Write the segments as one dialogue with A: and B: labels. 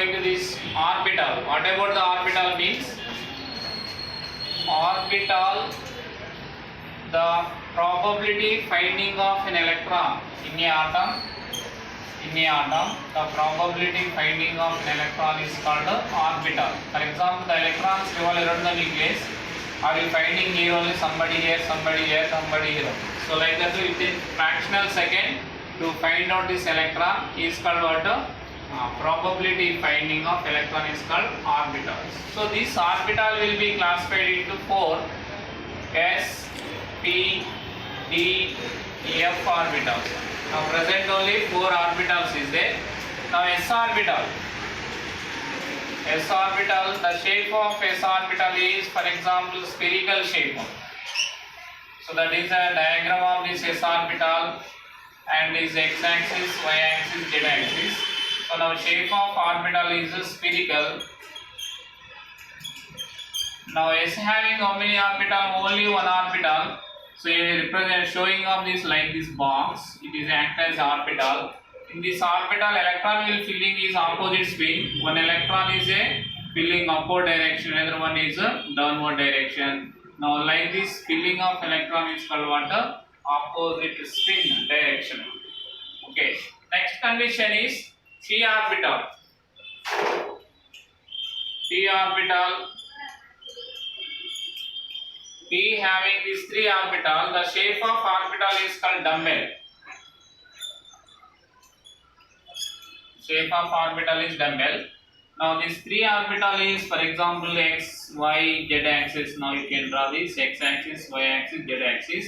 A: going to this orbital. What about the orbital means? Orbital, the probability finding of an electron in a atom. The probability finding of an electron is called orbital. For example, the electrons revolve around the nucleus. Are we finding here only somebody here, somebody here, somebody here? So like that, within fractional second to find out this electron is called what? Probability finding of electron is called orbitals. So this orbital will be classified into 4 S, P, D, F orbitals. Now present only 4 orbitals is there. Now S orbital. S orbital, the shape of S orbital is, for example, spherical shape. So that is a diagram of this S orbital and this x-axis, y-axis, z-axis. So now shape of orbital is spherical. Now S having how many orbital? Only one orbital. So you represent showing of this like this box. It is act as orbital. In this orbital, electron will filling is opposite spin. One electron is a filling upward direction, another one is a downward direction. Now like this filling of electron is called what? Opposite spin direction. Okay. Next condition is p orbital. P orbital. P having these 3 orbital. The shape of orbital is called dumbbell. Shape of orbital is dumbbell. Now this 3 orbital is, for example, x, y, z axis. Now you can draw this x axis, y axis, z axis.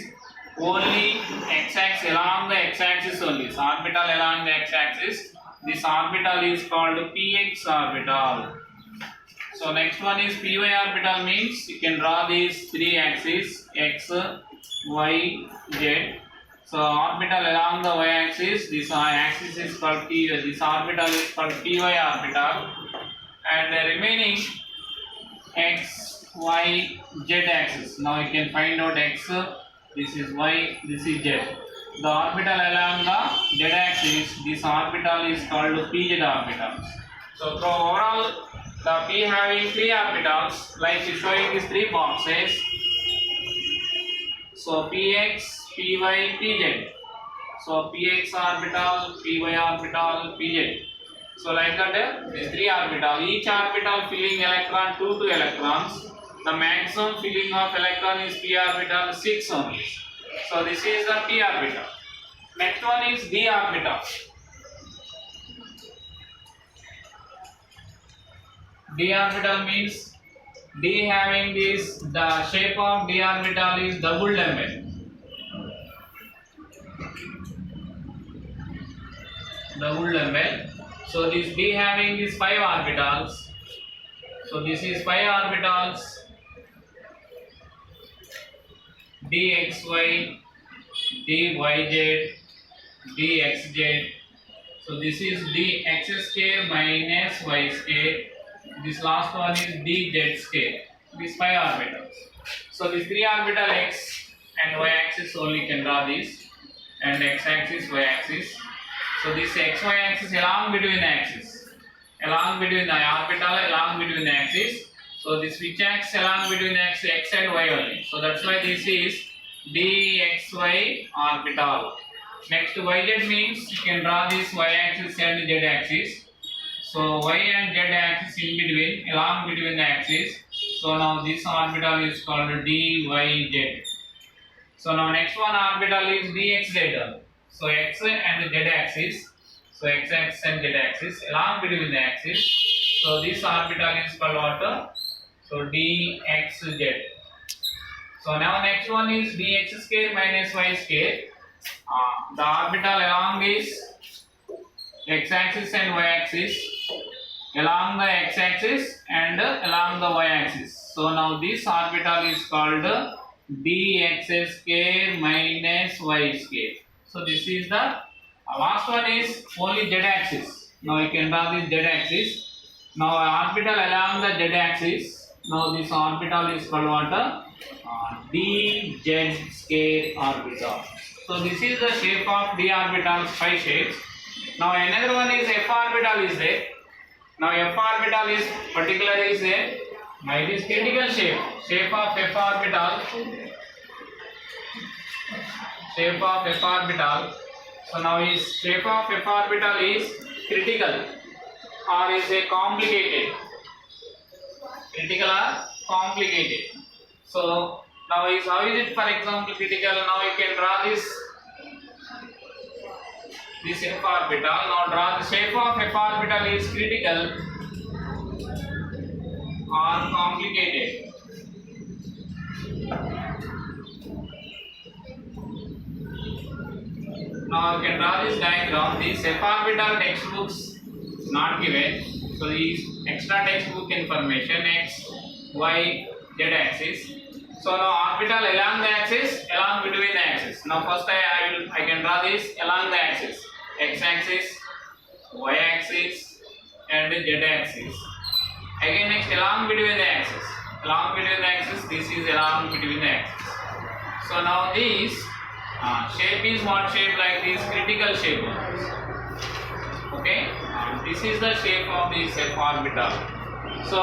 A: Only x axis, along the x axis only. So orbital along the x axis. This orbital is called px orbital. So next one is py orbital, means you can draw these 3 axes x, y, z. So orbital along the y-axis, this axis is called P. This orbital is called py orbital, and the remaining x, y, z axis. Now you can find out x. This is y. This is z. The orbital along the z axis. This orbital is called pz orbitals. So through overall, the p having 3 orbitals, like showing these 3 boxes. So px, py, pz. So px orbital, py orbital, pz. So like that, these 3 orbitals. Each orbital filling electron 2 electrons. The maximum filling of electron is p orbital 6 only. So this is the p orbital. Next one is d orbital. D orbital means D having this, the shape of D orbital is double dumbbell. Double dumbbell. So this D having these 5 orbitals. So this is 5 orbitals. dxy, dyz, dxz. So this is dx square minus y square. This last one is dz square. These 5 orbitals. So these 3 orbital x and y axis only can draw this, and x axis, y axis. So this x y axis along between the axis, along between the orbital, along between the axis. So this which acts along between the axis, x and y only. So that's why this is dxy orbital. Next yz means you can draw this y axis and z axis. So y and z axis in between, along between the axis. So now this orbital is called dyz. So now next one orbital is dxz. So x and z axis. So x axis and z axis along between the axis. So this orbital is called what? So dxz. So now next one is dx square minus y square. The orbital along this x axis and y axis, along the x axis and along the y axis. So now this orbital is called dx square minus y square. So this is the last one is only z axis. Now you can draw this z axis. Now orbital along the z axis. Now this orbital is called what? dz square orbital. So this is the shape of d orbitals, 5 shapes. Now another one is f orbital is there. Now f orbital is particularly is a now it is critical shape of f orbital, shape of f orbital. So now is shape of f orbital is critical or is a complicated, critical or complicated. So now is how is it, for example, critical? Now you can draw this f orbital. Now draw the shape of f orbital is critical or complicated. Now you can draw this diagram. This f orbital textbooks not given. So these extra textbook information x, y, z axis. So now orbital along the axis, along between the axis. Now first I can draw this along the axis, x axis, y axis, and z axis. Again next along between the axis, along between the axis. This is along between the axis. So now this shape is what shape? Like this critical shape. Okay, this is the shape of this f orbital. So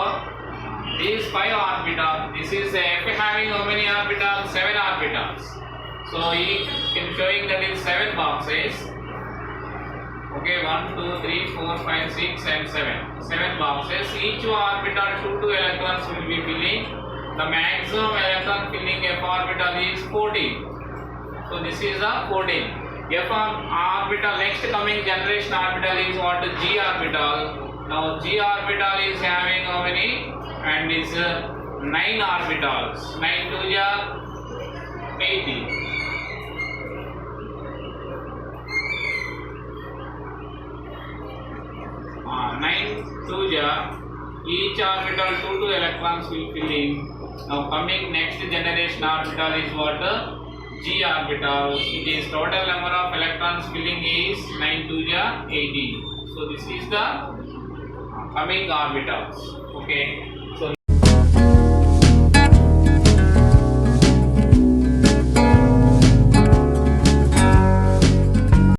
A: these 5 orbitals, this is f having how many orbitals? 7 orbitals. So he is showing that in 7 boxes. Okay, 1, 2, 3, 4, 5, 6 and 7. 7 boxes. Each orbital 2 electrons will be filling. The maximum electron filling f orbital is 14. So this is a 14. F orbital, next coming generation orbital is what? G orbital. Now G orbital is having how many? And is 9 orbitals. 9 to the 80. Each orbital 2 electrons will fill in. Now coming next generation orbital is what? G orbital. It is total number of electrons filling is 9 to the 80. So this is the coming orbitals. Okay.